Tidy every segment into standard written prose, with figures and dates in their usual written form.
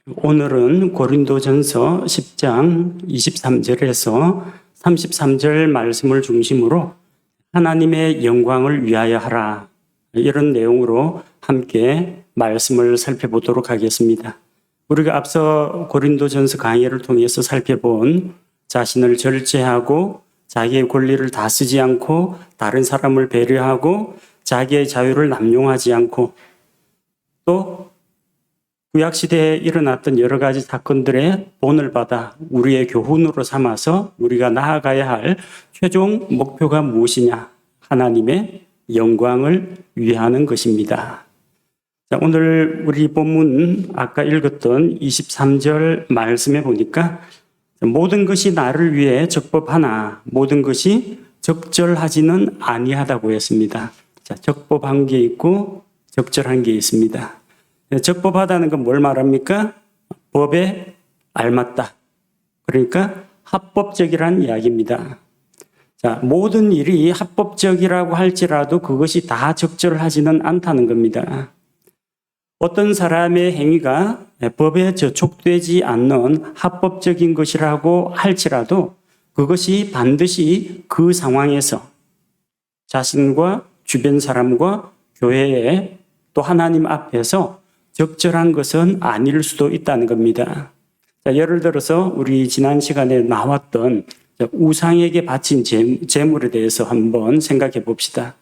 오늘은 고린도전서 10장 23절에서 33절 말씀을 중심으로 하나님의 영광을 위하여 하라, 이런 내용으로 함께 말씀을 살펴보도록 하겠습니다. 우리가 앞서 고린도전서 강의를 통해서 살펴본 자신을 절제하고 자기의 권리를 다 쓰지 않고 다른 사람을 배려하고 자기의 자유를 남용하지 않고 또 구약시대에 일어났던 여러 가지 사건들의 본을 받아 우리의 교훈으로 삼아서 우리가 나아가야 할 최종 목표가 무엇이냐? 하나님의 영광을 위하는 것입니다. 자, 오늘 우리 본문 아까 읽었던 23절 말씀에 보니까 모든 것이 나를 위해 적법하나 모든 것이 적절하지는 아니하다고 했습니다. 자, 적법한 게 있고 적절한 게 있습니다. 적법하다는 건 뭘 말합니까? 법에 알맞다. 그러니까 합법적이라는 이야기입니다. 자, 모든 일이 합법적이라고 할지라도 그것이 다 적절하지는 않다는 겁니다. 어떤 사람의 행위가 법에 저촉되지 않는 합법적인 것이라고 할지라도 그것이 반드시 그 상황에서 자신과 주변 사람과 교회에 또 하나님 앞에서 적절한 것은 아닐 수도 있다는 겁니다. 자, 예를 들어서 우리 지난 시간에 나왔던 우상에게 바친 제물에 대해서 한번 생각해 봅시다.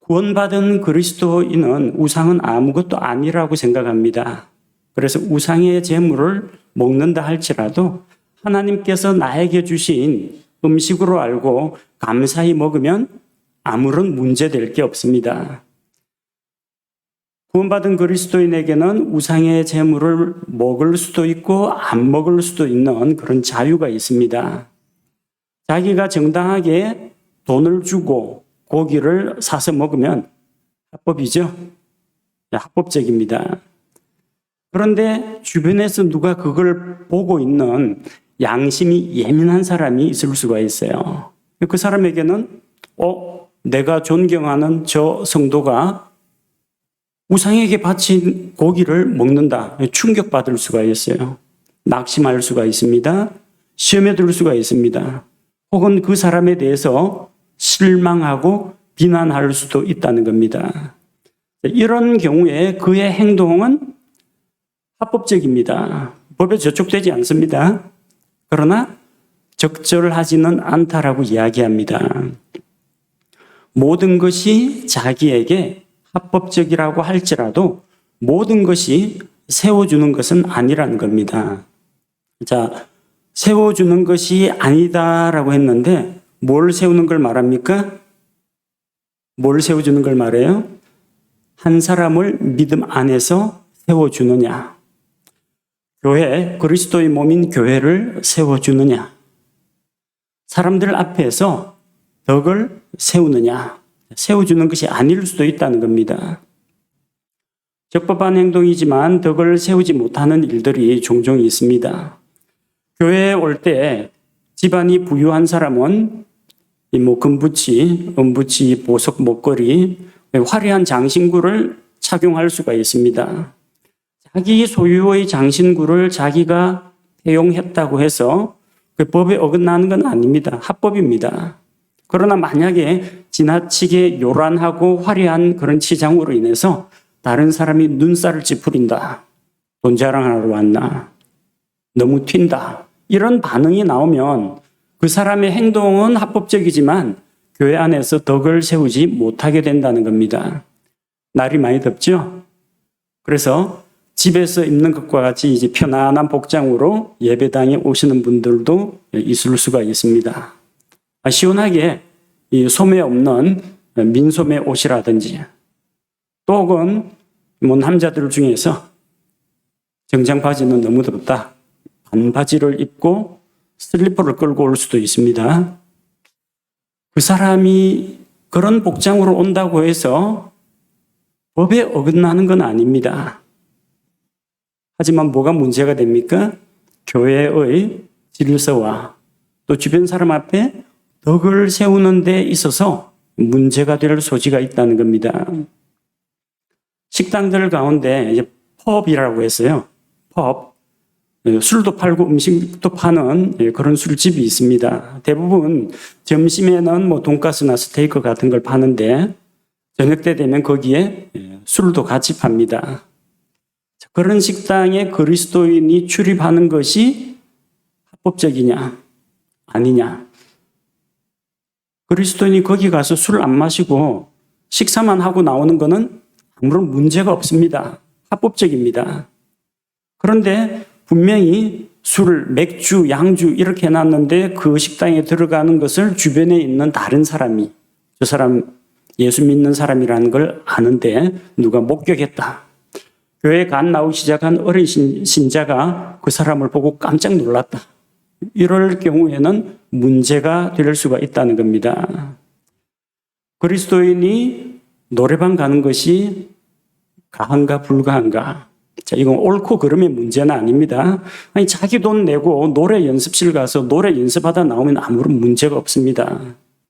구원받은 그리스도인은 우상은 아무것도 아니라고 생각합니다. 그래서 우상의 제물을 먹는다 할지라도 하나님께서 나에게 주신 음식으로 알고 감사히 먹으면 아무런 문제될 게 없습니다. 구원받은 그리스도인에게는 우상의 제물을 먹을 수도 있고 안 먹을 수도 있는 그런 자유가 있습니다. 자기가 정당하게 돈을 주고 고기를 사서 먹으면 합법이죠. 합법적입니다. 그런데 주변에서 누가 그걸 보고 있는 양심이 예민한 사람이 있을 수가 있어요. 그 사람에게는 내가 존경하는 저 성도가 우상에게 바친 고기를 먹는다. 충격받을 수가 있어요. 낙심할 수가 있습니다. 시험에 들 수가 있습니다. 혹은 그 사람에 대해서 실망하고 비난할 수도 있다는 겁니다. 이런 경우에 그의 행동은 합법적입니다. 법에 저촉되지 않습니다. 그러나 적절하지는 않다라고 이야기합니다. 모든 것이 자기에게 합법적이라고 할지라도 모든 것이 세워주는 것은 아니라는 겁니다. 자, 세워주는 것이 아니다라고 했는데 뭘 세우는 걸 말합니까? 뭘 세워주는 걸 말해요? 한 사람을 믿음 안에서 세워주느냐? 교회, 그리스도의 몸인 교회를 세워주느냐? 사람들 앞에서 덕을 세우느냐? 세워주는 것이 아닐 수도 있다는 겁니다. 적법한 행동이지만 덕을 세우지 못하는 일들이 종종 있습니다. 교회에 올 때 집안이 부유한 사람은 금부치, 은부치, 보석, 목걸이, 화려한 장신구를 착용할 수가 있습니다. 자기 소유의 장신구를 자기가 사용했다고 해서 그 법에 어긋나는 건 아닙니다. 합법입니다. 그러나 만약에 지나치게 요란하고 화려한 그런 치장으로 인해서 다른 사람이 눈살을 찌푸린다. 돈 자랑하러 왔나? 너무 튄다. 이런 반응이 나오면 그 사람의 행동은 합법적이지만 교회 안에서 덕을 세우지 못하게 된다는 겁니다. 날이 많이 덥죠? 그래서 집에서 입는 것과 같이 이제 편안한 복장으로 예배당에 오시는 분들도 있을 수가 있습니다. 시원하게 이 소매 없는 민소매 옷이라든지 또 혹은 남자들 중에서 정장 바지는 너무 덥다. 반바지를 입고 슬리퍼를 끌고 올 수도 있습니다. 그 사람이 그런 복장으로 온다고 해서 법에 어긋나는 건 아닙니다. 하지만 뭐가 문제가 됩니까? 교회의 질서와 또 주변 사람 앞에 덕을 세우는 데 있어서 문제가 될 소지가 있다는 겁니다. 식당들 가운데 이제 펍이라고 했어요. 펍, 술도 팔고 음식도 파는 그런 술집이 있습니다. 대부분 점심에는 뭐 돈가스나 스테이크 같은 걸 파는데 저녁 때 되면 거기에 술도 같이 팝니다. 그런 식당에 그리스도인이 출입하는 것이 합법적이냐 아니냐. 그리스도인이 거기 가서 술 안 마시고 식사만 하고 나오는 것은 아무런 문제가 없습니다. 합법적입니다. 그런데 분명히 술, 맥주, 양주 이렇게 해놨는데 그 식당에 들어가는 것을 주변에 있는 다른 사람이 저 사람 예수 믿는 사람이라는 걸 아는데 누가 목격했다. 교회에 간 나오기 시작한 어린 신자가 그 사람을 보고 깜짝 놀랐다. 이럴 경우에는 문제가 될 수가 있다는 겁니다. 그리스도인이 노래방 가는 것이 가한가 불가한가? 자, 이건 옳고 그름의 문제는 아닙니다. 아니, 자기 돈 내고 노래 연습실 가서 노래 연습하다 나오면 아무런 문제가 없습니다.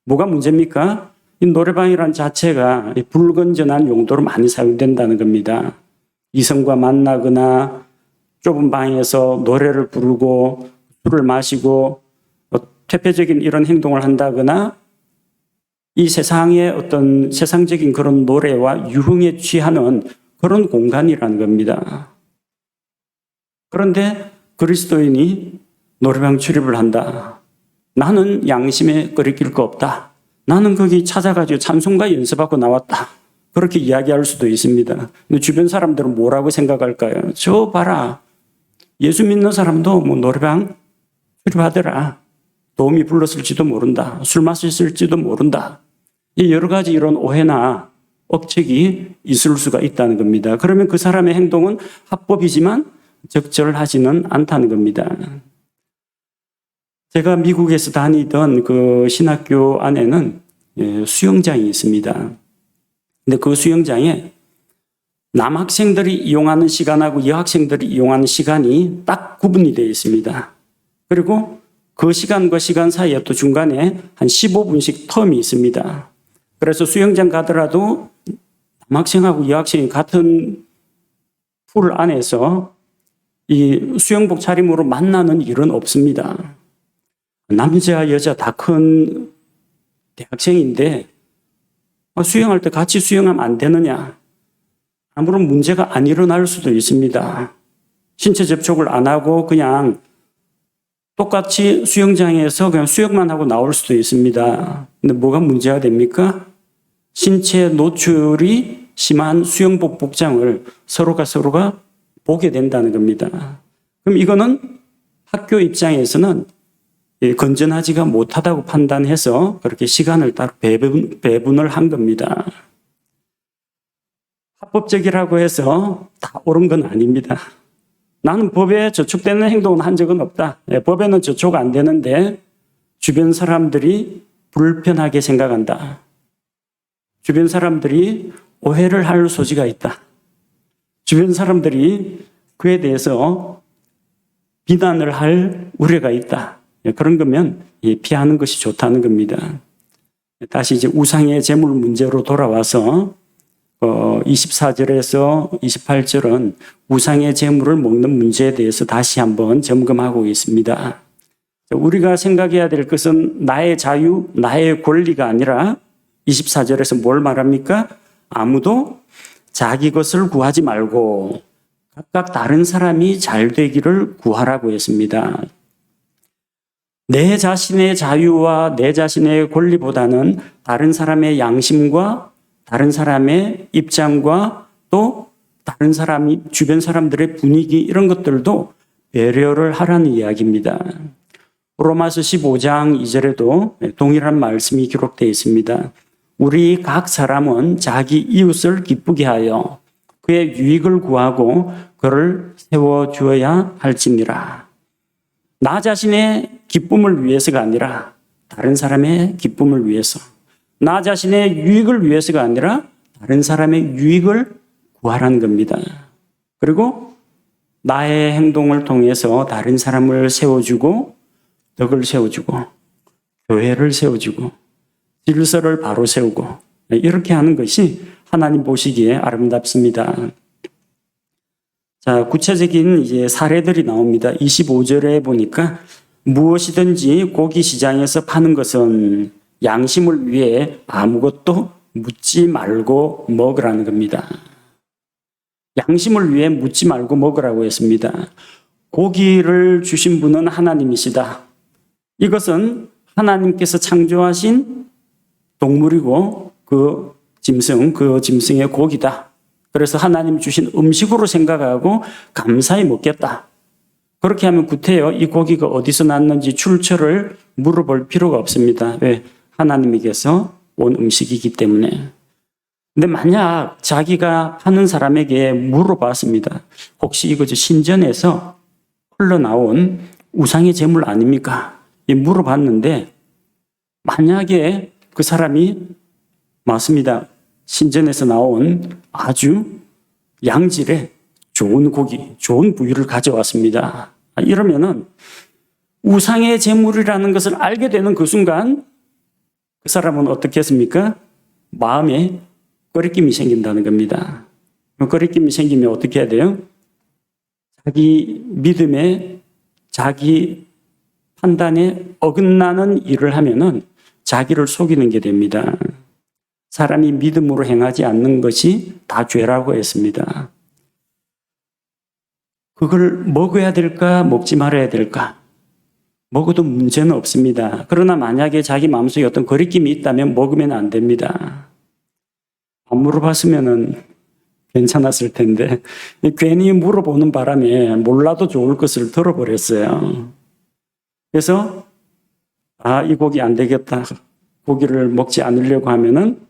뭐가 문제입니까? 이 노래방이란 자체가 불건전한 용도로 많이 사용된다는 겁니다. 이성과 만나거나 좁은 방에서 노래를 부르고 술을 마시고 퇴폐적인 이런 행동을 한다거나 이 세상의 어떤 세상적인 그런 노래와 유흥에 취하는 그런 공간이라는 겁니다. 그런데 그리스도인이 노래방 출입을 한다. 나는 양심에 거리낄 거 없다. 나는 거기 찾아가지고 찬송가 연습하고 나왔다. 그렇게 이야기할 수도 있습니다. 근데 주변 사람들은 뭐라고 생각할까요? 저 봐라. 예수 믿는 사람도 뭐 노래방 출입하더라. 도움이 불렀을지도 모른다. 술 마셨을지도 모른다. 여러 가지 이런 오해나 억측이 있을 수가 있다는 겁니다. 그러면 그 사람의 행동은 합법이지만 적절하지는 않다는 겁니다. 제가 미국에서 다니던 그 신학교 안에는 수영장이 있습니다. 근데 그 수영장에 남학생들이 이용하는 시간하고 여학생들이 이용하는 시간이 딱 구분이 되어 있습니다. 그리고 그 시간과 시간 사이에 또 중간에 한 15분씩 텀이 있습니다. 그래서 수영장 가더라도 남학생하고 여학생이 같은 풀 안에서 이 수영복 차림으로 만나는 일은 없습니다. 남자, 여자 다 큰 대학생인데 수영할 때 같이 수영하면 안 되느냐? 아무런 문제가 안 일어날 수도 있습니다. 신체 접촉을 안 하고 그냥 똑같이 수영장에서 그냥 수영만 하고 나올 수도 있습니다. 근데 뭐가 문제가 됩니까? 신체 노출이 심한 수영복 복장을 서로가 보게 된다는 겁니다. 그럼 이거는 학교 입장에서는 건전하지가 못하다고 판단해서 그렇게 시간을 딱 배분을 한 겁니다. 합법적이라고 해서 다 옳은 건 아닙니다. 나는 법에 저촉되는 행동은 한 적은 없다. 법에는 저촉 안 되는데 주변 사람들이 불편하게 생각한다. 주변 사람들이 오해를 할 소지가 있다. 주변 사람들이 그에 대해서 비난을 할 우려가 있다. 그런 거면 피하는 것이 좋다는 겁니다. 다시 이제 우상의 제물 문제로 돌아와서 24절에서 28절은 우상의 제물을 먹는 문제에 대해서 다시 한번 점검하고 있습니다. 우리가 생각해야 될 것은 나의 자유, 나의 권리가 아니라 24절에서 뭘 말합니까? 아무도 자기 것을 구하지 말고 각각 다른 사람이 잘 되기를 구하라고 했습니다. 내 자신의 자유와 내 자신의 권리보다는 다른 사람의 양심과 다른 사람의 입장과 또 다른 사람이 주변 사람들의 분위기 이런 것들도 배려를 하라는 이야기입니다. 로마서 15장 2절에도 동일한 말씀이 기록되어 있습니다. 우리 각 사람은 자기 이웃을 기쁘게 하여 그의 유익을 구하고 그를 세워주어야 할지니라. 나 자신의 기쁨을 위해서가 아니라 다른 사람의 기쁨을 위해서, 나 자신의 유익을 위해서가 아니라 다른 사람의 유익을 구하라는 겁니다. 그리고 나의 행동을 통해서 다른 사람을 세워주고 덕을 세워주고 교회를 세워주고 질서를 바로 세우고 이렇게 하는 것이 하나님 보시기에 아름답습니다. 자, 구체적인 이제 사례들이 나옵니다. 25절에 보니까 무엇이든지 고기 시장에서 파는 것은 양심을 위해 아무것도 묻지 말고 먹으라는 겁니다. 양심을 위해 묻지 말고 먹으라고 했습니다. 고기를 주신 분은 하나님이시다. 이것은 하나님께서 창조하신 동물이고 그 짐승의 고기다. 그래서 하나님 주신 음식으로 생각하고 감사히 먹겠다. 그렇게 하면 구태여 이 고기가 어디서 났는지 출처를 물어볼 필요가 없습니다. 왜? 하나님에게서 온 음식이기 때문에. 근데 만약 자기가 파는 사람에게 물어봤습니다. 혹시 이거 신전에서 흘러나온 우상의 제물 아닙니까? 물어봤는데 만약에 그 사람이 맞습니다. 신전에서 나온 아주 양질의 좋은 고기, 좋은 부위를 가져왔습니다. 이러면은 우상의 제물이라는 것을 알게 되는 그 순간 그 사람은 어떻게 했습니까? 마음에 꺼리낌이 생긴다는 겁니다. 꺼리낌이 생기면 어떻게 해야 돼요? 자기 믿음에, 자기 판단에 어긋나는 일을 하면은 자기를 속이는 게 됩니다. 사람이 믿음으로 행하지 않는 것이 다 죄라고 했습니다. 그걸 먹어야 될까, 먹지 말아야 될까? 먹어도 문제는 없습니다. 그러나 만약에 자기 마음속에 어떤 거리낌이 있다면 먹으면 안 됩니다. 안 물어봤으면 괜찮았을 텐데 괜히 물어보는 바람에 몰라도 좋을 것을 들어버렸어요. 그래서 이 고기 안 되겠다. 고기를 먹지 않으려고 하면은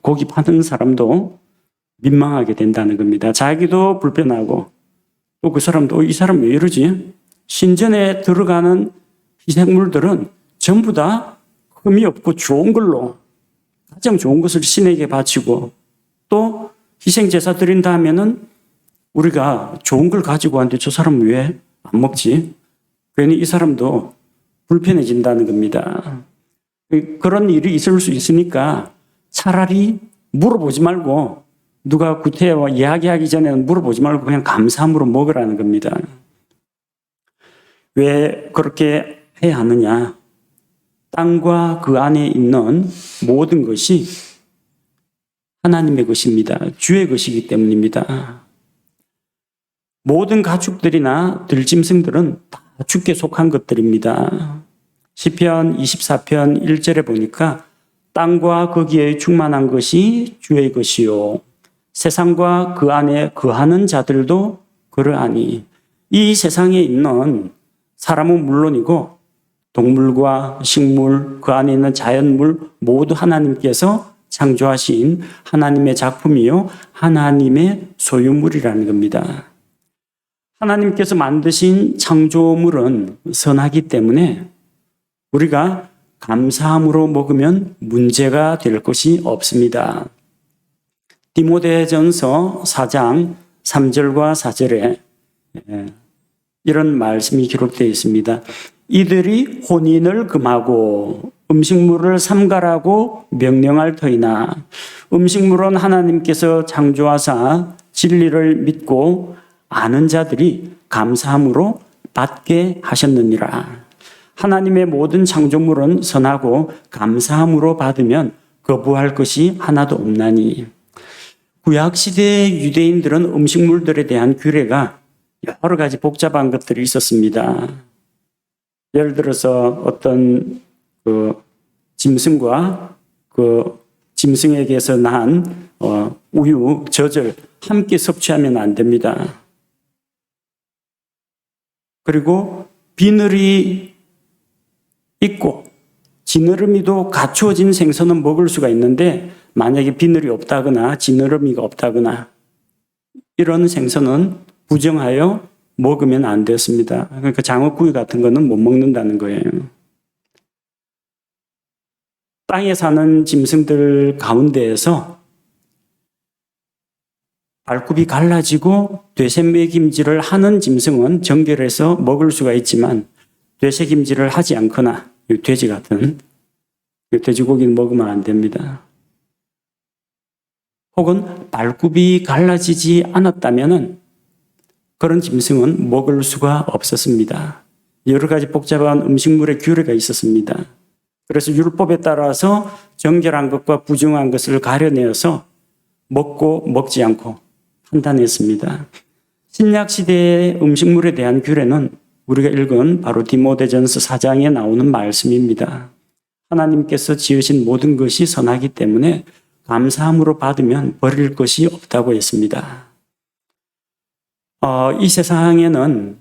고기 파는 사람도 민망하게 된다는 겁니다. 자기도 불편하고 또 그 사람도 이 사람 왜 이러지? 신전에 들어가는 희생물들은 전부 다 흠이 없고 좋은 걸로 가장 좋은 것을 신에게 바치고 또 희생제사 드린다 하면은 우리가 좋은 걸 가지고 왔는데 저 사람은 왜 안 먹지? 괜히 이 사람도 불편해진다는 겁니다. 그런 일이 있을 수 있으니까 차라리 물어보지 말고 누가 구태여 이야기하기 전에는 물어보지 말고 그냥 감사함으로 먹으라는 겁니다. 왜 그렇게 해야 하느냐? 땅과 그 안에 있는 모든 것이 하나님의 것입니다. 주의 것이기 때문입니다. 모든 가축들이나 들짐승들은 다 주께 속한 것들입니다. 시편 24편 1절에 보니까 땅과 거기에 충만한 것이 주의 것이요 세상과 그 안에 거하는 자들도 그러하니 이 세상에 있는 사람은 물론이고 동물과 식물, 그 안에 있는 자연물 모두 하나님께서 창조하신 하나님의 작품이요 하나님의 소유물이라는 겁니다. 하나님께서 만드신 창조물은 선하기 때문에 우리가 감사함으로 먹으면 문제가 될 것이 없습니다. 디모데전서 4장 3절과 4절에 이런 말씀이 기록되어 있습니다. 이들이 혼인을 금하고 음식물을 삼가라고 명령할 터이나 음식물은 하나님께서 창조하사 진리를 믿고 아는 자들이 감사함으로 받게 하셨느니라. 하나님의 모든 창조물은 선하고 감사함으로 받으면 거부할 것이 하나도 없나니. 구약시대의 유대인들은 음식물들에 대한 규례가 여러 가지 복잡한 것들이 있었습니다. 예를 들어서 어떤 짐승과 짐승에게서 난 우유, 젖을 함께 섭취하면 안 됩니다. 그리고 비늘이 있고 지느러미도 갖추어진 생선은 먹을 수가 있는데 만약에 비늘이 없다거나 지느러미가 없다거나 이런 생선은 부정하여 먹으면 안 됐습니다. 그러니까 장어구이 같은 거는 못 먹는다는 거예요. 땅에 사는 짐승들 가운데에서 발굽이 갈라지고 되새김질을 하는 짐승은 정결해서 먹을 수가 있지만 되새김질을 하지 않거나 돼지 같은 돼지고기는 먹으면 안 됩니다. 혹은 발굽이 갈라지지 않았다면은 그런 짐승은 먹을 수가 없었습니다. 여러 가지 복잡한 음식물의 규례가 있었습니다. 그래서 율법에 따라서 정결한 것과 부정한 것을 가려내어서 먹고 먹지 않고 판단했습니다. 신약 시대의 음식물에 대한 규례는 우리가 읽은 바로 디모데전서 4장에 나오는 말씀입니다. 하나님께서 지으신 모든 것이 선하기 때문에 감사함으로 받으면 버릴 것이 없다고 했습니다. 이 세상에는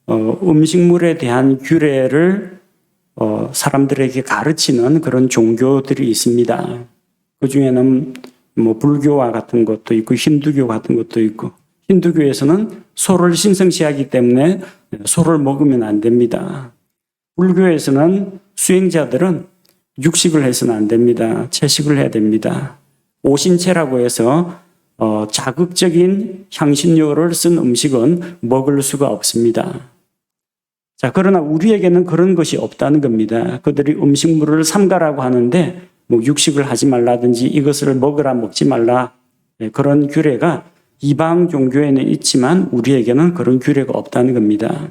음식물에 대한 규례를 사람들에게 가르치는 그런 종교들이 있습니다. 그 중에는 불교와 같은 것도 있고 힌두교 같은 것도 있고, 힌두교에서는 소를 신성시하기 때문에 소를 먹으면 안 됩니다. 불교에서는 수행자들은 육식을 해서는 안 됩니다. 채식을 해야 됩니다. 오신채라고 해서 자극적인 향신료를 쓴 음식은 먹을 수가 없습니다. 자, 그러나 우리에게는 그런 것이 없다는 겁니다. 그들이 음식물을 삼가라고 하는데 육식을 하지 말라든지 이것을 먹으라 먹지 말라, 그런 규례가 이방 종교에는 있지만 우리에게는 그런 규례가 없다는 겁니다.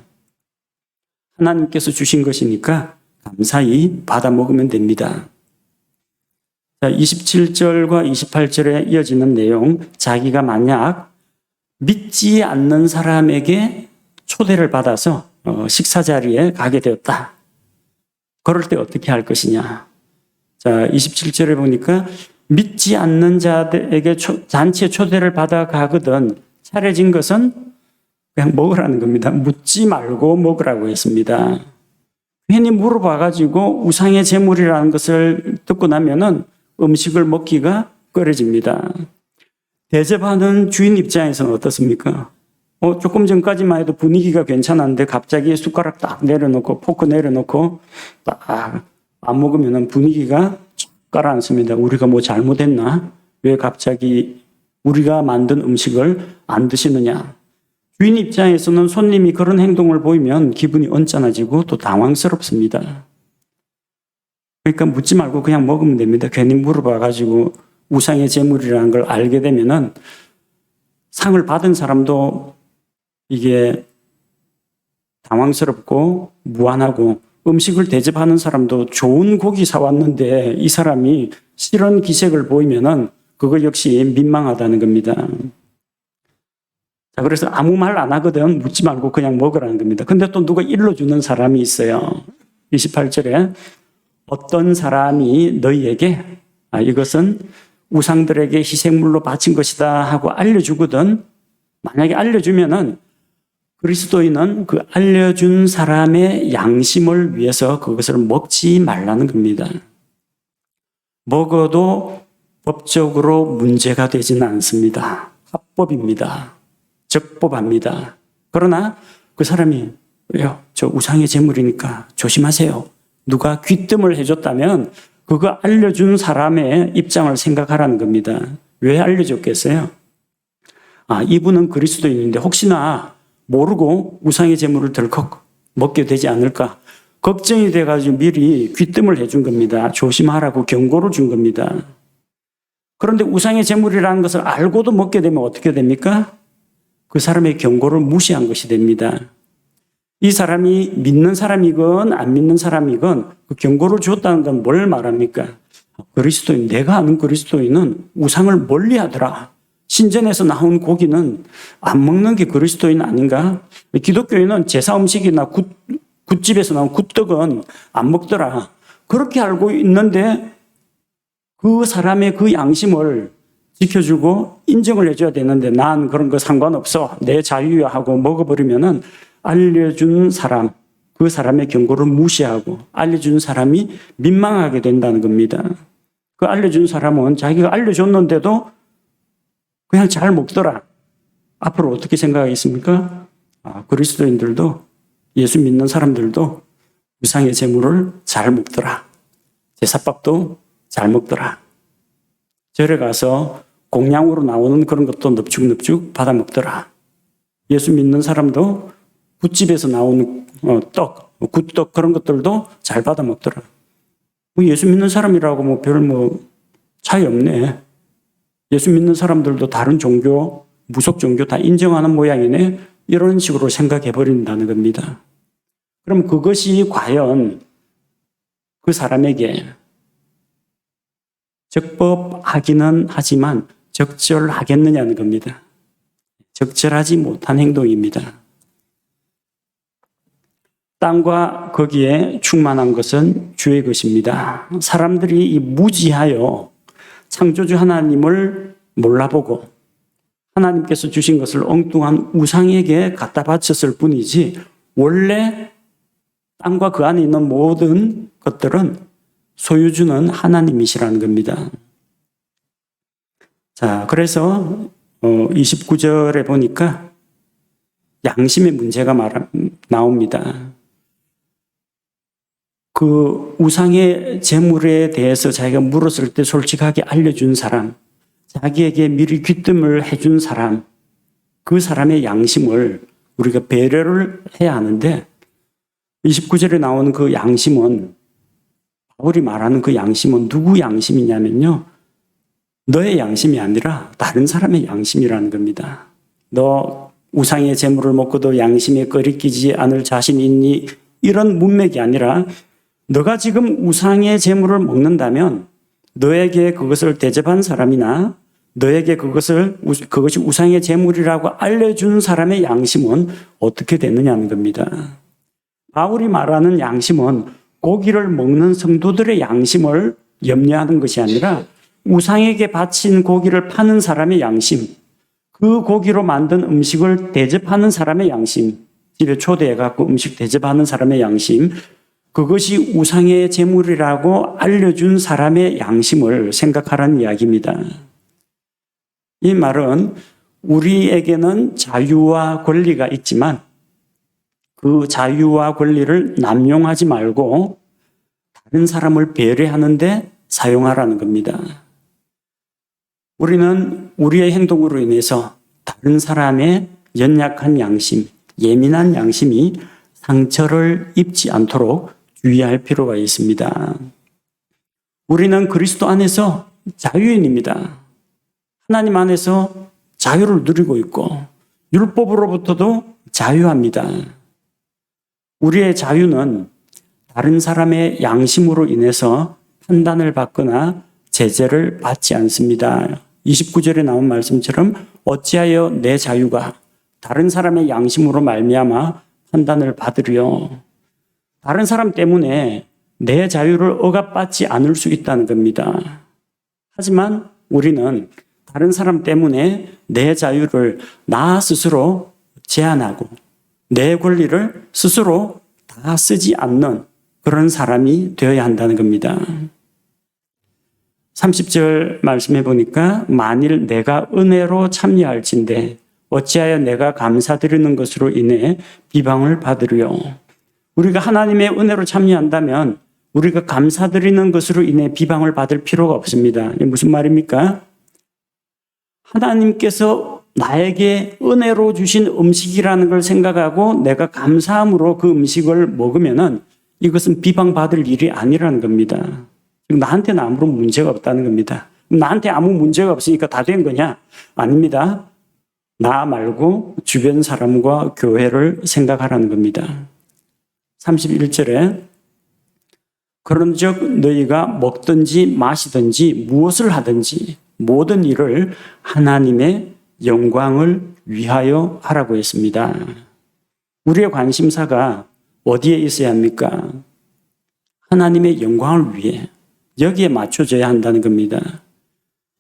하나님께서 주신 것이니까 감사히 받아 먹으면 됩니다. 자, 27절과 28절에 이어지는 내용, 자기가 만약 믿지 않는 사람에게 초대를 받아서 식사 자리에 가게 되었다. 그럴 때 어떻게 할 것이냐. 자, 27절에 보니까 믿지 않는 자들에게 잔치에 초대를 받아 가거든 차려진 것은 그냥 먹으라는 겁니다. 묻지 말고 먹으라고 했습니다. 괜히 물어봐가지고 우상의 제물이라는 것을 듣고 나면은 음식을 먹기가 꺼려집니다. 대접하는 주인 입장에서는 어떻습니까? 조금 전까지만 해도 분위기가 괜찮았는데 갑자기 숟가락 딱 내려놓고 포크 내려놓고 딱 안 먹으면 분위기가 가라앉습니다. 우리가 뭐 잘못했나? 왜 갑자기 우리가 만든 음식을 안 드시느냐? 주인 입장에서는 손님이 그런 행동을 보이면 기분이 언짢아지고 또 당황스럽습니다. 그러니까 묻지 말고 그냥 먹으면 됩니다. 괜히 물어봐가지고 우상의 제물이라는 걸 알게 되면은 상을 받은 사람도 이게 당황스럽고 무안하고, 음식을 대접하는 사람도 좋은 고기 사왔는데 이 사람이 싫은 기색을 보이면은 그거 역시 민망하다는 겁니다. 자, 그래서 아무 말 안 하거든 묻지 말고 그냥 먹으라는 겁니다. 근데 또 누가 일러주는 사람이 있어요. 28절에 어떤 사람이 너희에게 이것은 우상들에게 희생물로 바친 것이다 하고 알려주거든. 만약에 알려주면은 그리스도인은 그 알려준 사람의 양심을 위해서 그것을 먹지 말라는 겁니다. 먹어도 법적으로 문제가 되지는 않습니다. 합법입니다. 적법합니다. 그러나 그 사람이 왜요? 저 우상의 제물이니까 조심하세요. 누가 귀뜸을 해줬다면 그거 알려준 사람의 입장을 생각하라는 겁니다. 왜 알려줬겠어요? 이분은 그리스도인인데 혹시나 모르고 우상의 제물을 덜컥 먹게 되지 않을까 걱정이 돼가지고 미리 귀뜸을 해준 겁니다. 조심하라고 경고를 준 겁니다. 그런데 우상의 제물이라는 것을 알고도 먹게 되면 어떻게 됩니까? 그 사람의 경고를 무시한 것이 됩니다. 이 사람이 믿는 사람이건 안 믿는 사람이건 그 경고를 줬다는 건 뭘 말합니까? 그리스도인, 내가 아는 그리스도인은 우상을 멀리하더라. 신전에서 나온 고기는 안 먹는 게 그리스도인 아닌가? 기독교인은 제사 음식이나 굿집에서 나온 굿떡은 안 먹더라. 그렇게 알고 있는데 그 사람의 그 양심을 지켜주고 인정을 해줘야 되는데 난 그런 거 상관없어. 내 자유야 하고 먹어버리면은 알려준 사람, 그 사람의 경고를 무시하고 알려준 사람이 민망하게 된다는 겁니다. 그 알려준 사람은 자기가 알려줬는데도 그냥 잘 먹더라. 앞으로 어떻게 생각하겠습니까? 그리스도인들도 예수 믿는 사람들도 우상의 제물을 잘 먹더라. 제사밥도 잘 먹더라. 절에 가서 공양으로 나오는 그런 것도 넙죽넙죽 받아 먹더라. 예수 믿는 사람도 굿집에서 나오는 굿떡 그런 것들도 잘 받아 먹더라. 예수 믿는 사람이라고 별 차이 없네. 예수 믿는 사람들도 다른 종교, 무속 종교 다 인정하는 모양이네. 이런 식으로 생각해 버린다는 겁니다. 그럼 그것이 과연 그 사람에게 적법하기는 하지만 적절하겠느냐는 겁니다. 적절하지 못한 행동입니다. 땅과 거기에 충만한 것은 주의 것입니다. 사람들이 이 무지하여 창조주 하나님을 몰라보고 하나님께서 주신 것을 엉뚱한 우상에게 갖다 바쳤을 뿐이지 원래 땅과 그 안에 있는 모든 것들은 소유주는 하나님이시라는 겁니다. 자, 그래서 29절에 보니까 양심의 문제가 나옵니다. 그 우상의 재물에 대해서 자기가 물었을 때 솔직하게 알려준 사람, 자기에게 미리 귀뜸을 해준 사람, 그 사람의 양심을 우리가 배려를 해야 하는데 29절에 나오는 그 양심은, 바울이 말하는 그 양심은 누구 양심이냐면요, 너의 양심이 아니라 다른 사람의 양심이라는 겁니다. 너 우상의 재물을 먹고도 양심에 거리끼지 않을 자신 있니? 이런 문맥이 아니라 너가 지금 우상의 재물을 먹는다면 너에게 그것을 대접한 사람이나 너에게 그것이 우상의 재물이라고 알려준 사람의 양심은 어떻게 되느냐는 겁니다. 바울이 말하는 양심은 고기를 먹는 성도들의 양심을 염려하는 것이 아니라 우상에게 바친 고기를 파는 사람의 양심, 그 고기로 만든 음식을 대접하는 사람의 양심, 집에 초대해갖고 음식 대접하는 사람의 양심, 그것이 우상의 재물이라고 알려준 사람의 양심을 생각하라는 이야기입니다. 이 말은 우리에게는 자유와 권리가 있지만 그 자유와 권리를 남용하지 말고 다른 사람을 배려하는데 사용하라는 겁니다. 우리는 우리의 행동으로 인해서 다른 사람의 연약한 양심, 예민한 양심이 상처를 입지 않도록 주의할 필요가 있습니다. 우리는 그리스도 안에서 자유인입니다. 하나님 안에서 자유를 누리고 있고 율법으로부터도 자유합니다. 우리의 자유는 다른 사람의 양심으로 인해서 판단을 받거나 제재를 받지 않습니다. 29절에 나온 말씀처럼 어찌하여 내 자유가 다른 사람의 양심으로 말미암아 판단을 받으려. 다른 사람 때문에 내 자유를 억압받지 않을 수 있다는 겁니다. 하지만 우리는 다른 사람 때문에 내 자유를 나 스스로 제한하고 내 권리를 스스로 다 쓰지 않는 그런 사람이 되어야 한다는 겁니다. 30절 말씀해 보니까 만일 내가 은혜로 참여할진대 어찌하여 내가 감사드리는 것으로 인해 비방을 받으려. 우리가 하나님의 은혜로 참여한다면 우리가 감사드리는 것으로 인해 비방을 받을 필요가 없습니다. 이게 무슨 말입니까? 하나님께서 나에게 은혜로 주신 음식이라는 걸 생각하고 내가 감사함으로 그 음식을 먹으면은 이것은 비방받을 일이 아니라는 겁니다. 나한테는 아무런 문제가 없다는 겁니다. 나한테 아무 문제가 없으니까 다 된 거냐? 아닙니다. 나 말고 주변 사람과 교회를 생각하라는 겁니다. 31절에 그런즉 너희가 먹든지 마시든지 무엇을 하든지 모든 일을 하나님의 영광을 위하여 하라고 했습니다. 우리의 관심사가 어디에 있어야 합니까? 하나님의 영광을 위해 여기에 맞춰져야 한다는 겁니다.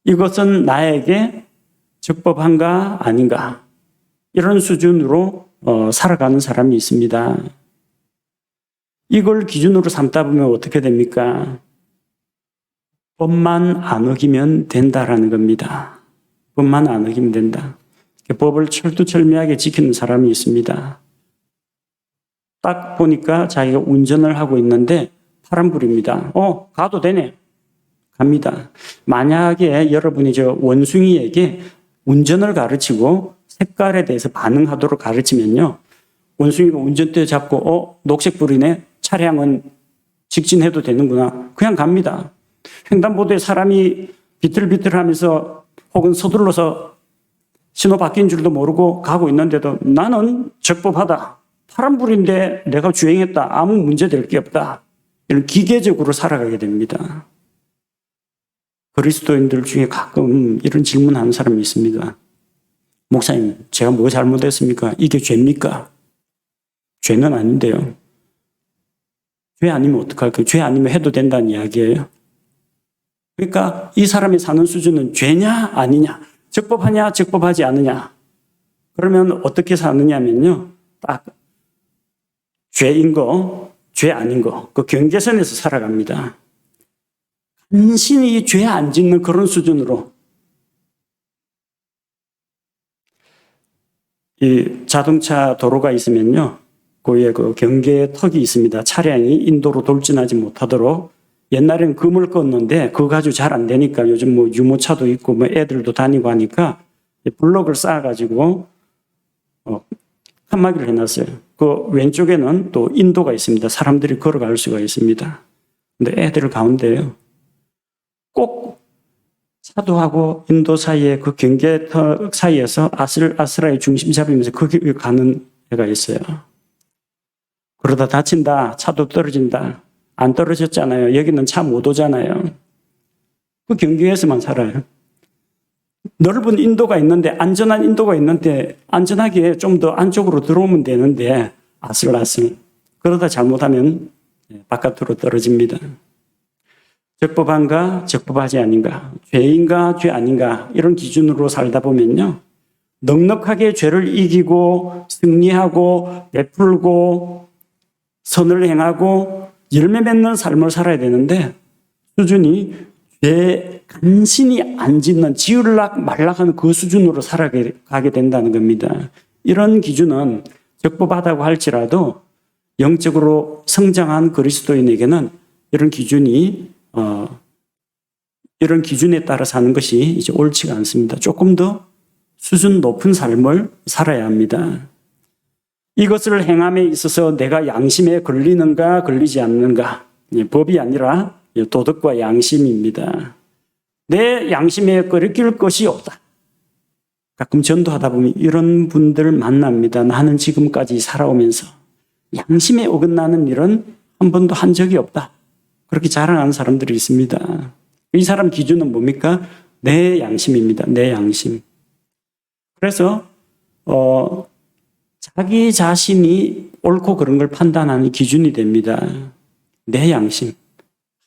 이것은 나에게 적법한가 아닌가 이런 수준으로 살아가는 사람이 있습니다. 이걸 기준으로 삼다 보면 어떻게 됩니까? 법만 안 어기면 된다라는 겁니다. 법만 안 어기면 된다. 법을 철두철미하게 지키는 사람이 있습니다. 딱 보니까 자기가 운전을 하고 있는데 파란불입니다. 가도 되네. 갑니다. 만약에 여러분이 원숭이에게 운전을 가르치고 색깔에 대해서 반응하도록 가르치면요. 원숭이가 운전대 잡고 녹색불이네. 차량은 직진해도 되는구나. 그냥 갑니다. 횡단보도에 사람이 비틀비틀하면서 혹은 서둘러서 신호 바뀐 줄도 모르고 가고 있는데도 나는 적법하다. 파란불인데 내가 주행했다. 아무 문제될 게 없다. 이런 기계적으로 살아가게 됩니다. 그리스도인들 중에 가끔 이런 질문하는 사람이 있습니다. 목사님, 제가 뭐 잘못했습니까? 이게 죄입니까? 죄는 아닌데요. 죄 아니면 어떡할까요? 죄 아니면 해도 된다는 이야기예요. 그러니까 이 사람이 사는 수준은 죄냐 아니냐, 적법하냐 적법하지 않느냐. 그러면 어떻게 사느냐면요, 딱 죄인 거, 죄 아닌 거, 그 경계선에서 살아갑니다. 간신히 죄 안 짓는 그런 수준으로. 이 자동차 도로가 있으면요, 거기에 그 경계턱이 있습니다. 차량이 인도로 돌진하지 못하도록. 옛날에는 금을 껐는데 그거 가지고 잘 안 되니까 요즘 뭐 유모차도 있고 뭐 애들도 다니고 하니까 블럭을 쌓아가지고 칸막이를 해놨어요. 그 왼쪽에는 또 인도가 있습니다. 사람들이 걸어갈 수가 있습니다. 근데 애들 가운데요, 꼭 차도하고 인도 사이에 그 경계턱 사이에서 아슬아슬하게 중심 잡으면서 거기 가는 애가 있어요. 그러다 다친다. 차도 떨어진다. 안 떨어졌잖아요. 여기는 차 못 오잖아요. 그 경계에서만 살아요. 넓은 인도가 있는데, 안전한 인도가 있는데 안전하게 좀 더 안쪽으로 들어오면 되는데 아슬아슬. 그러다 잘못하면 바깥으로 떨어집니다. 적법한가 적법하지 아닌가, 죄인가 죄 아닌가, 이런 기준으로 살다 보면요, 넉넉하게 죄를 이기고 승리하고 베풀고 선을 행하고 열매 맺는 삶을 살아야 되는데, 수준이 죄 간신히 안 짓는 지을락 말락하는 그 수준으로 살아가게 된다는 겁니다. 이런 기준은 적법하다고 할지라도 영적으로 성장한 그리스도인에게는 이런 기준이 이런 기준에 따라 사는 것이 이제 옳지가 않습니다. 조금 더 수준 높은 삶을 살아야 합니다. 이것을 행함에 있어서 내가 양심에 걸리는가 걸리지 않는가, 법이 아니라 도덕과 양심입니다. 내 양심에 걸릴 것이 없다. 가끔 전도하다 보면 이런 분들 만납니다. 나는 지금까지 살아오면서 양심에 어긋나는 일은 한 번도 한 적이 없다. 그렇게 자랑하는 사람들이 있습니다. 이 사람 기준은 뭡니까? 내 양심입니다. 내 양심. 그래서 자기 자신이 옳고 그런 걸 판단하는 기준이 됩니다. 내 양심.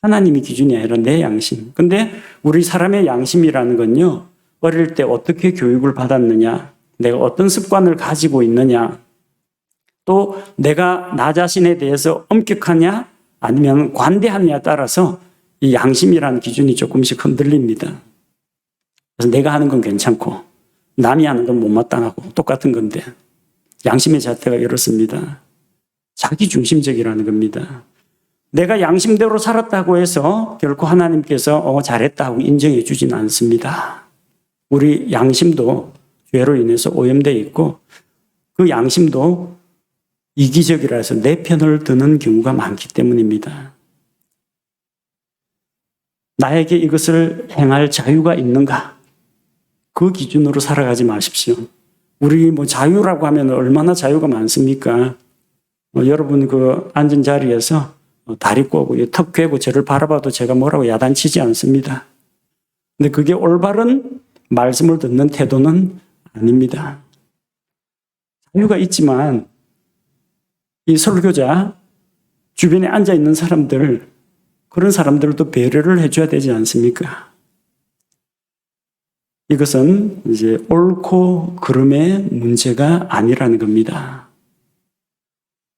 하나님이 기준이 아니라 내 양심. 근데 우리 사람의 양심이라는 건요, 어릴 때 어떻게 교육을 받았느냐, 내가 어떤 습관을 가지고 있느냐, 또 내가 나 자신에 대해서 엄격하냐 아니면 관대하냐에 따라서 이 양심이라는 기준이 조금씩 흔들립니다. 그래서 내가 하는 건 괜찮고 남이 하는 건 못마땅하고 똑같은 건데, 양심의 잣대가 이렇습니다. 자기중심적이라는 겁니다. 내가 양심대로 살았다고 해서 결코 하나님께서 잘했다 하고 인정해 주진 않습니다. 우리 양심도 죄로 인해서 오염되어 있고, 그 양심도 이기적이라서 내 편을 드는 경우가 많기 때문입니다. 나에게 이것을 행할 자유가 있는가? 그 기준으로 살아가지 마십시오. 우리 자유라고 하면 얼마나 자유가 많습니까? 여러분 그 앉은 자리에서 다리 꼬고 턱 괴고 저를 바라봐도 제가 뭐라고 야단치지 않습니다. 근데 그게 올바른 말씀을 듣는 태도는 아닙니다. 자유가 있지만 이 설교자 주변에 앉아 있는 사람들, 그런 사람들도 배려를 해줘야 되지 않습니까? 이것은 이제 옳고 그름의 문제가 아니라는 겁니다.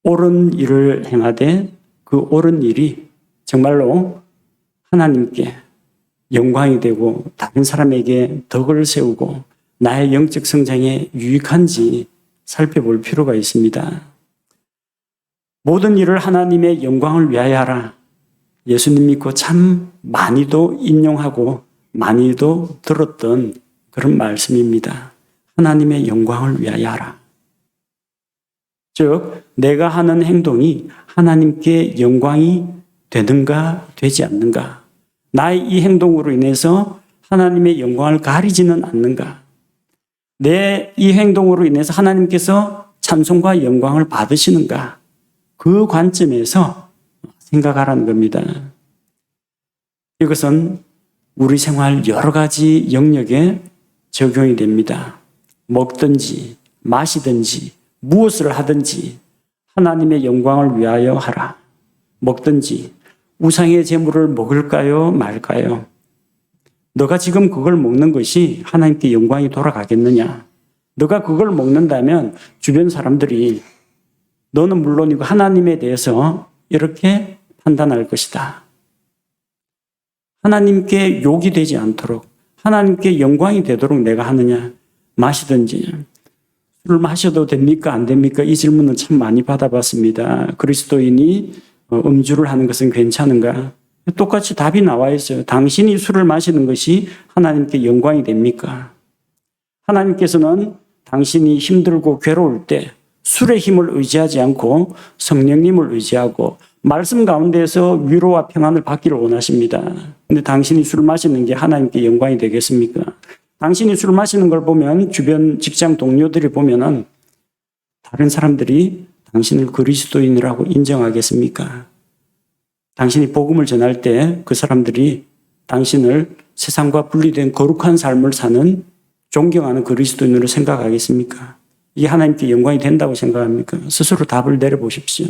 옳은 일을 행하되 그 옳은 일이 정말로 하나님께 영광이 되고 다른 사람에게 덕을 세우고 나의 영적 성장에 유익한지 살펴볼 필요가 있습니다. 모든 일을 하나님의 영광을 위하여 하라. 예수님 믿고 참 많이도 인용하고 많이도 들었던 그런 말씀입니다. 하나님의 영광을 위하여 하라. 즉, 내가 하는 행동이 하나님께 영광이 되는가 되지 않는가, 나의 이 행동으로 인해서 하나님의 영광을 가리지는 않는가, 내 이 행동으로 인해서 하나님께서 찬송과 영광을 받으시는가? 그 관점에서 생각하라는 겁니다. 이것은 우리 생활 여러 가지 영역에 적용이 됩니다. 먹든지 마시든지 무엇을 하든지 하나님의 영광을 위하여 하라. 먹든지 우상의 제물을 먹을까요 말까요? 너가 지금 그걸 먹는 것이 하나님께 영광이 돌아가겠느냐? 너가 그걸 먹는다면 주변 사람들이 너는 물론이고 하나님에 대해서 이렇게 판단할 것이다. 하나님께 욕이 되지 않도록 하나님께 영광이 되도록 내가 하느냐? 마시든지 술을 마셔도 됩니까? 안 됩니까? 이 질문은 참 많이 받아봤습니다. 그리스도인이 음주를 하는 것은 괜찮은가? 똑같이 답이 나와 있어요. 당신이 술을 마시는 것이 하나님께 영광이 됩니까? 하나님께서는 당신이 힘들고 괴로울 때 술의 힘을 의지하지 않고 성령님을 의지하고 말씀 가운데서 위로와 평안을 받기를 원하십니다. 근데 당신이 술 마시는 게 하나님께 영광이 되겠습니까? 당신이 술 마시는 걸 보면 주변 직장 동료들이 보면은 다른 사람들이 당신을 그리스도인이라고 인정하겠습니까? 당신이 복음을 전할 때 그 사람들이 당신을 세상과 분리된 거룩한 삶을 사는 존경하는 그리스도인으로 생각하겠습니까? 이게 하나님께 영광이 된다고 생각합니까? 스스로 답을 내려보십시오.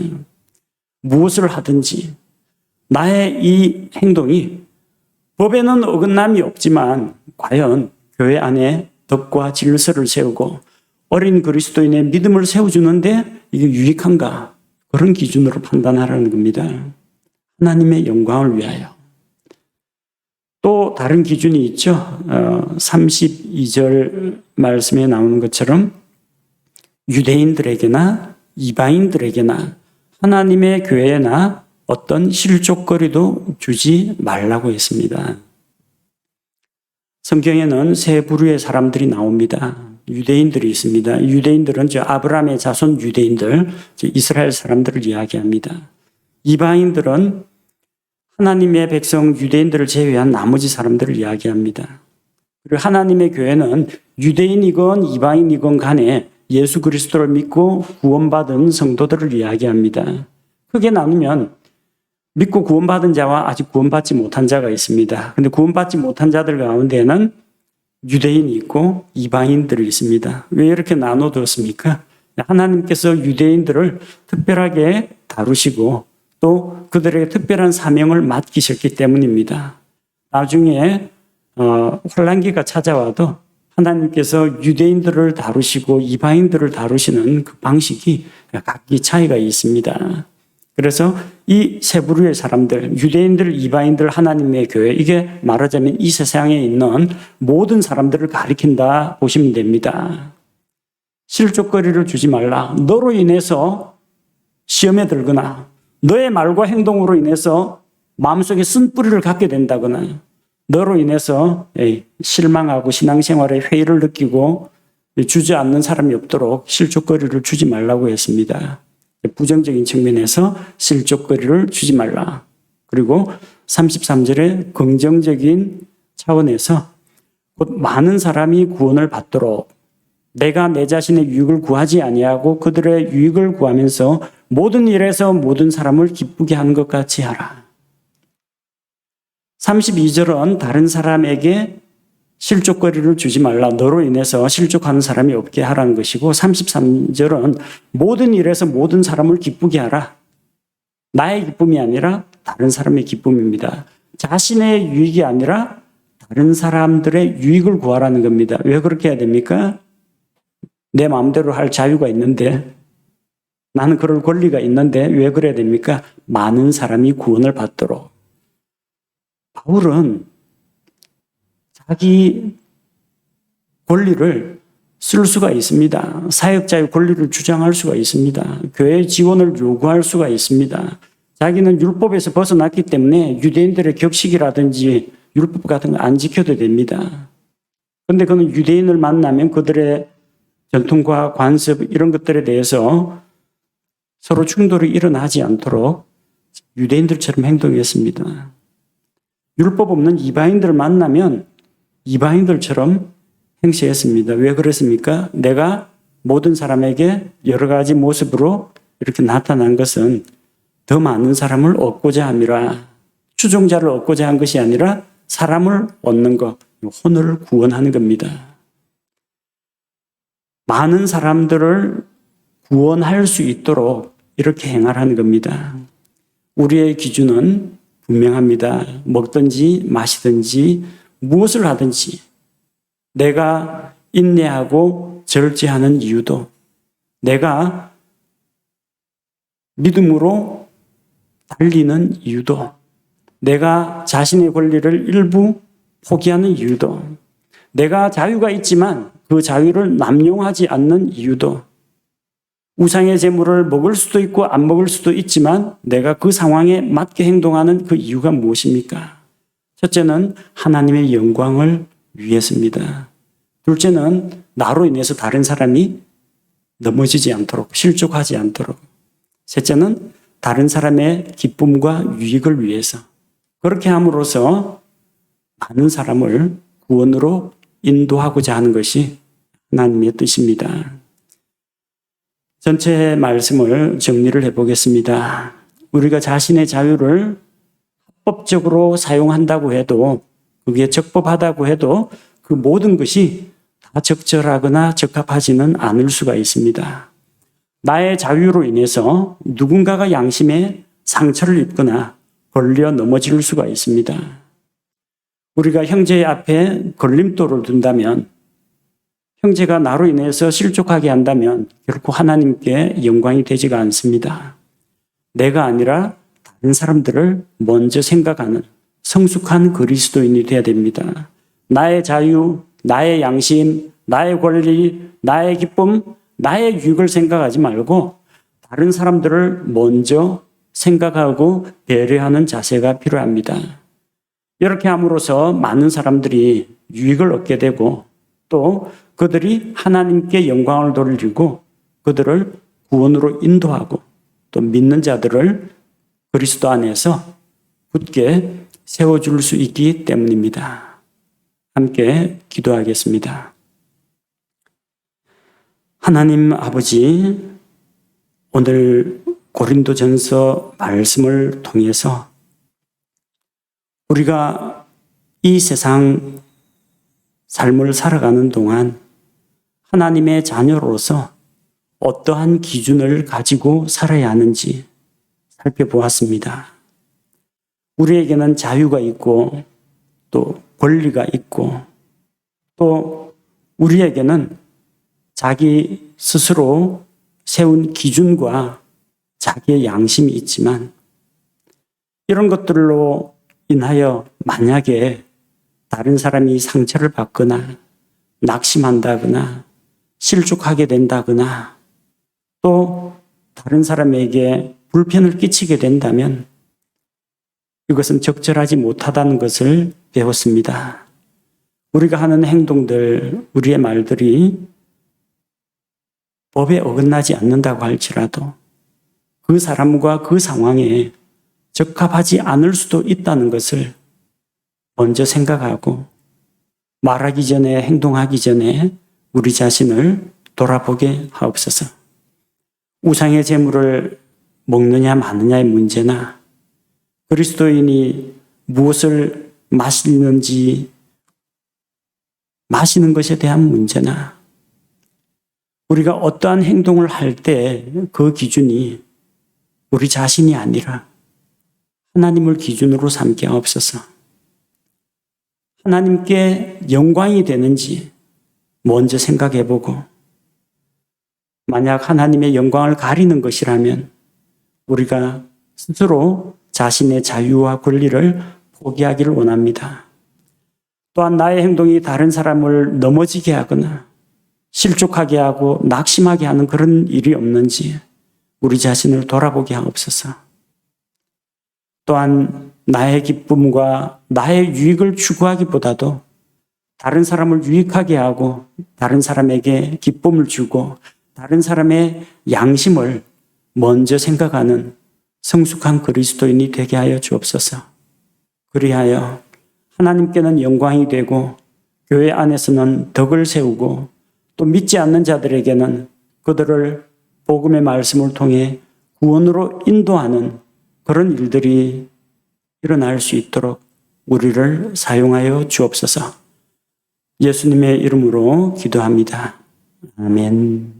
무엇을 하든지 나의 이 행동이 법에는 어긋남이 없지만 과연 교회 안에 덕과 질서를 세우고 어린 그리스도인의 믿음을 세워주는데 이게 유익한가? 그런 기준으로 판단하라는 겁니다. 하나님의 영광을 위하여. 또 다른 기준이 있죠. 32절 말씀에 나오는 것처럼 유대인들에게나 이방인들에게나 하나님의 교회나 어떤 실족거리도 주지 말라고 했습니다. 성경에는 세 부류의 사람들이 나옵니다. 유대인들이 있습니다. 유대인들은 아브라함의 자손 유대인들, 이스라엘 사람들을 이야기합니다. 이방인들은 하나님의 백성 유대인들을 제외한 나머지 사람들을 이야기합니다. 그리고 하나님의 교회는 유대인이건 이방인이건 간에 예수 그리스도를 믿고 구원받은 성도들을 이야기합니다. 크게 나누면 믿고 구원받은 자와 아직 구원받지 못한 자가 있습니다. 그런데 구원받지 못한 자들 가운데는 유대인이 있고 이방인들이 있습니다. 왜 이렇게 나눠두었습니까? 하나님께서 유대인들을 특별하게 다루시고 또 그들에게 특별한 사명을 맡기셨기 때문입니다. 나중에 환란기가 찾아와도 하나님께서 유대인들을 다루시고 이방인들을 다루시는 그 방식이 각기 차이가 있습니다. 그래서 이 세 부류의 사람들, 유대인들, 이방인들, 하나님의 교회, 이게 말하자면 이 세상에 있는 모든 사람들을 가리킨다 보시면 됩니다. 실족거리를 주지 말라. 너로 인해서 시험에 들거나 너의 말과 행동으로 인해서 마음속에 쓴뿌리를 갖게 된다거나 너로 인해서 실망하고 신앙생활에 회의를 느끼고 주저앉는 사람이 없도록 실족거리를 주지 말라고 했습니다. 부정적인 측면에서 실족거리를 주지 말라. 그리고 33절에 긍정적인 차원에서 곧 많은 사람이 구원을 받도록 내가 내 자신의 유익을 구하지 아니하고 그들의 유익을 구하면서 모든 일에서 모든 사람을 기쁘게 하는 것 같이 하라. 32절은 다른 사람에게 실족거리를 주지 말라. 너로 인해서 실족하는 사람이 없게 하라는 것이고 33절은 모든 일에서 모든 사람을 기쁘게 하라. 나의 기쁨이 아니라 다른 사람의 기쁨입니다. 자신의 유익이 아니라 다른 사람들의 유익을 구하라는 겁니다. 왜 그렇게 해야 됩니까? 내 마음대로 할 자유가 있는데 나는 그럴 권리가 있는데 왜 그래야 됩니까? 많은 사람이 구원을 받도록. 바울은 자기 권리를 쓸 수가 있습니다. 사역자의 권리를 주장할 수가 있습니다. 교회의 지원을 요구할 수가 있습니다. 자기는 율법에서 벗어났기 때문에 유대인들의 격식이라든지 율법 같은 거 안 지켜도 됩니다. 그런데 그는 유대인을 만나면 그들의 전통과 관습 이런 것들에 대해서 서로 충돌이 일어나지 않도록 유대인들처럼 행동했습니다. 율법 없는 이방인들을 만나면 이방인들처럼 행시했습니다. 왜 그랬습니까? 내가 모든 사람에게 여러 가지 모습으로 이렇게 나타난 것은 더 많은 사람을 얻고자 함이라. 추종자를 얻고자 한 것이 아니라 사람을 얻는 것, 혼을 구원하는 겁니다. 많은 사람들을 구원할 수 있도록 이렇게 행하라는 겁니다. 우리의 기준은 분명합니다. 먹든지 마시든지 무엇을 하든지 내가 인내하고 절제하는 이유도, 내가 믿음으로 달리는 이유도, 내가 자신의 권리를 일부 포기하는 이유도, 내가 자유가 있지만 그 자유를 남용하지 않는 이유도, 우상의 제물을 먹을 수도 있고 안 먹을 수도 있지만 내가 그 상황에 맞게 행동하는 그 이유가 무엇입니까? 첫째는 하나님의 영광을 위해서입니다. 둘째는 나로 인해서 다른 사람이 넘어지지 않도록, 실족하지 않도록. 셋째는 다른 사람의 기쁨과 유익을 위해서. 그렇게 함으로써 많은 사람을 구원으로 인도하고자 하는 것이 하나님의 뜻입니다. 전체 말씀을 정리를 해보겠습니다. 우리가 자신의 자유를 합법적으로 사용한다고 해도, 그게 적법하다고 해도 그 모든 것이 다 적절하거나 적합하지는 않을 수가 있습니다. 나의 자유로 인해서 누군가가 양심에 상처를 입거나 걸려 넘어질 수가 있습니다. 우리가 형제 앞에 걸림돌을 둔다면, 형제가 나로 인해서 실족하게 한다면 결코 하나님께 영광이 되지가 않습니다. 내가 아니라 다른 사람들을 먼저 생각하는 성숙한 그리스도인이 되어야 됩니다. 나의 자유, 나의 양심, 나의 권리, 나의 기쁨, 나의 유익을 생각하지 말고 다른 사람들을 먼저 생각하고 배려하는 자세가 필요합니다. 이렇게 함으로써 많은 사람들이 유익을 얻게 되고 또 그들이 하나님께 영광을 돌리고 그들을 구원으로 인도하고 또 믿는 자들을 그리스도 안에서 굳게 세워줄 수 있기 때문입니다. 함께 기도하겠습니다. 하나님 아버지, 오늘 고린도전서 말씀을 통해서 우리가 이 세상 삶을 살아가는 동안 하나님의 자녀로서 어떠한 기준을 가지고 살아야 하는지 살펴보았습니다. 우리에게는 자유가 있고 또 권리가 있고 또 우리에게는 자기 스스로 세운 기준과 자기의 양심이 있지만 이런 것들로 인하여 만약에 다른 사람이 상처를 받거나 낙심한다거나 실족하게 된다거나 또 다른 사람에게 불편을 끼치게 된다면 이것은 적절하지 못하다는 것을 배웠습니다. 우리가 하는 행동들, 우리의 말들이 법에 어긋나지 않는다고 할지라도 그 사람과 그 상황에 적합하지 않을 수도 있다는 것을 먼저 생각하고 말하기 전에, 행동하기 전에 우리 자신을 돌아보게 하옵소서. 우상의 제물을 먹느냐 마느냐의 문제나 그리스도인이 무엇을 마시는지 마시는 것에 대한 문제나 우리가 어떠한 행동을 할 때 그 기준이 우리 자신이 아니라 하나님을 기준으로 삼게 하옵소서. 하나님께 영광이 되는지 먼저 생각해보고 만약 하나님의 영광을 가리는 것이라면 우리가 스스로 자신의 자유와 권리를 포기하기를 원합니다. 또한 나의 행동이 다른 사람을 넘어지게 하거나 실족하게 하고 낙심하게 하는 그런 일이 없는지 우리 자신을 돌아보게 하옵소서. 또한 나의 기쁨과 나의 유익을 추구하기보다도 다른 사람을 유익하게 하고 다른 사람에게 기쁨을 주고 다른 사람의 양심을 먼저 생각하는 성숙한 그리스도인이 되게 하여 주옵소서. 그리하여 하나님께는 영광이 되고 교회 안에서는 덕을 세우고 또 믿지 않는 자들에게는 그들을 복음의 말씀을 통해 구원으로 인도하는 그런 일들이 일어날 수 있도록 우리를 사용하여 주옵소서. 예수님의 이름으로 기도합니다. 아멘.